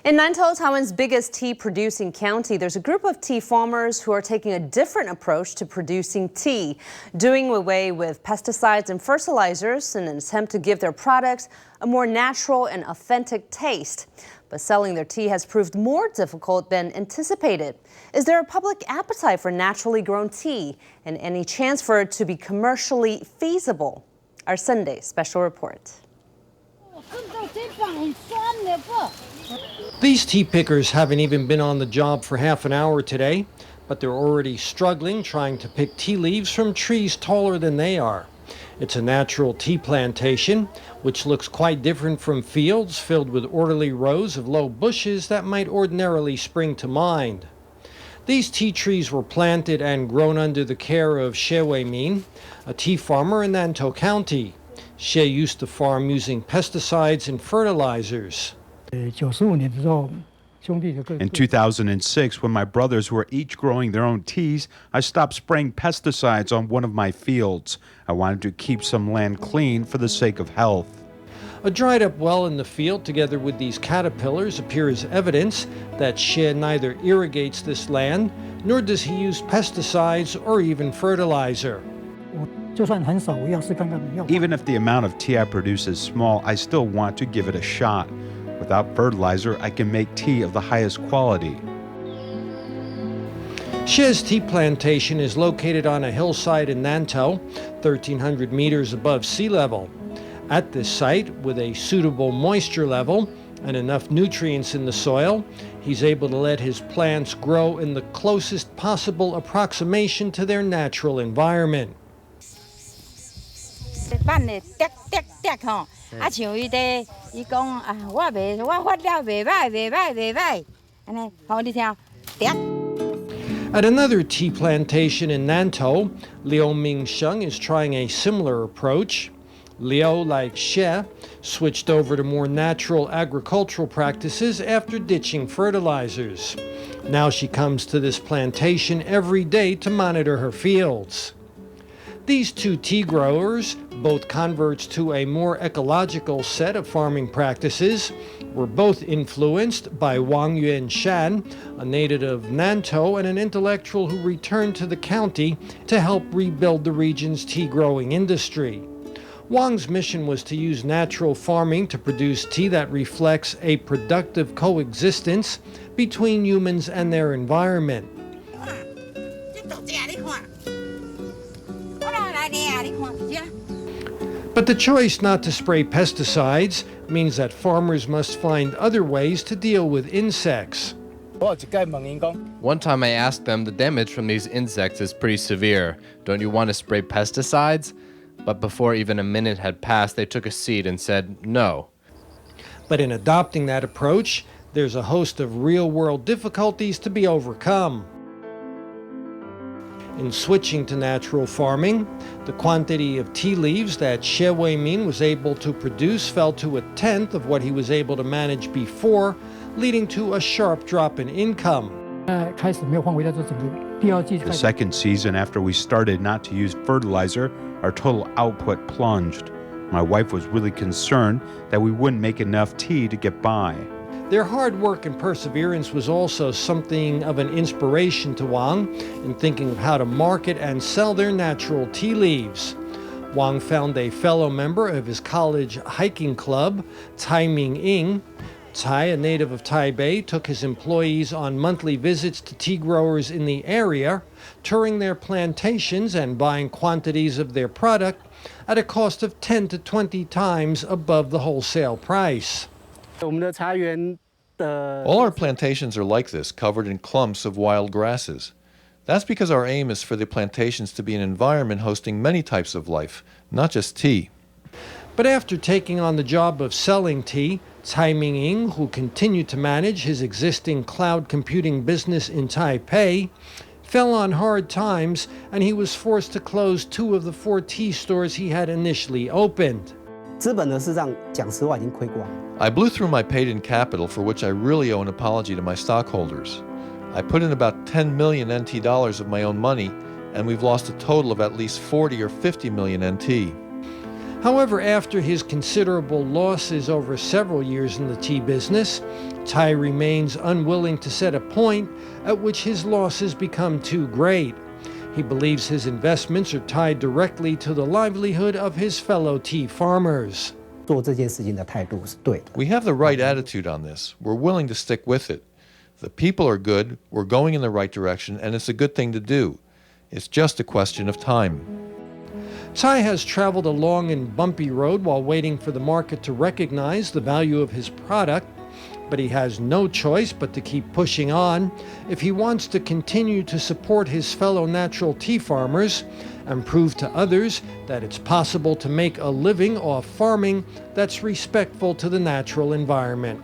In Nantou, Taiwan's biggest tea-producing county, there's a group of tea farmers who are taking a different approach to producing tea, doing away with pesticides and fertilizers in an attempt to give their products a more natural and authentic taste. But selling their tea has proved more difficult than anticipated. Is there a public appetite for naturally grown tea and any chance for it to be commercially feasible? Our Sunday special report. These tea pickers haven't even been on the job for half an hour today, but they're already struggling trying to pick tea leaves from trees taller than they are. It's a natural tea plantation, which looks quite different from fields filled with orderly rows of low bushes that might ordinarily spring to mind. These tea trees were planted and grown under the care of Hsieh Wei-min, a tea farmer in Nantou County. Hsieh used to farm using pesticides and fertilizers. In 2006, when my brothers were each growing their own teas, I stopped spraying pesticides on one of my fields. I wanted to keep some land clean for the sake of health. A dried up well in the field together with these caterpillars appear as evidence that Hsieh neither irrigates this land, nor does he use pesticides or even fertilizer. Even if the amount of tea I produce is small, I still want to give it a shot. Without fertilizer, I can make tea of the highest quality. Hsieh's tea plantation is located on a hillside in Nantou, 1,300 meters above sea level. At this site, with a suitable moisture level and enough nutrients in the soil, he's able to let his plants grow in the closest possible approximation to their natural environment. At another tea plantation in Nantou, Liu Ming-sheng is trying a similar approach. Liu, like Hsieh, switched over to more natural agricultural practices after ditching fertilizers. Now she comes to this plantation every day to monitor her fields. These two tea growers, both converts to a more ecological set of farming practices, were both influenced by Wang Yuan-shan, a native of Nantou and an intellectual who returned to the county to help rebuild the region's tea growing industry. Wang's mission was to use natural farming to produce tea that reflects a productive coexistence between humans and their environment. But the choice not to spray pesticides means that farmers must find other ways to deal with insects. One time I asked them, the damage from these insects is pretty severe. Don't you want to spray pesticides? But before even a minute had passed, they took a seat and said no. But in adopting that approach, there's a host of real-world difficulties to be overcome. In switching to natural farming, the quantity of tea leaves that Hsieh Wei-min was able to produce fell to a tenth of what he was able to manage before, leading to a sharp drop in income. The second season after we started not to use fertilizer, our total output plunged. My wife was really concerned that we wouldn't make enough tea to get by. Their hard work and perseverance was also something of an inspiration to Wang in thinking of how to market and sell their natural tea leaves. Wang found a fellow member of his college hiking club, Tsai Ming-ying. Tsai, a native of Taipei, took his employees on monthly visits to tea growers in the area, touring their plantations and buying quantities of their product at a cost of 10 to 20 times above the wholesale price. All our plantations are like this, covered in clumps of wild grasses. That's because our aim is for the plantations to be an environment hosting many types of life, not just tea. But after taking on the job of selling tea, Tsai Ming-ying, who continued to manage his existing cloud computing business in Taipei, fell on hard times and he was forced to close 2 of the 4 tea stores he had initially opened. I blew through my paid-in capital, for which I really owe an apology to my stockholders. I put in about 10 million NT dollars of my own money, and we've lost a total of at least 40 or 50 million NT. However, after his considerable losses over several years in the tea business, Tsai remains unwilling to set a point at which his losses become too great. He believes his investments are tied directly to the livelihood of his fellow tea farmers. We have the right attitude on this. We're willing to stick with it. The people are good, we're going in the right direction, and it's a good thing to do. It's just a question of time. Tsai has traveled a long and bumpy road while waiting for the market to recognize the value of his product, but he has no choice but to keep pushing on if he wants to continue to support his fellow natural tea farmers and prove to others that it's possible to make a living off farming that's respectful to the natural environment.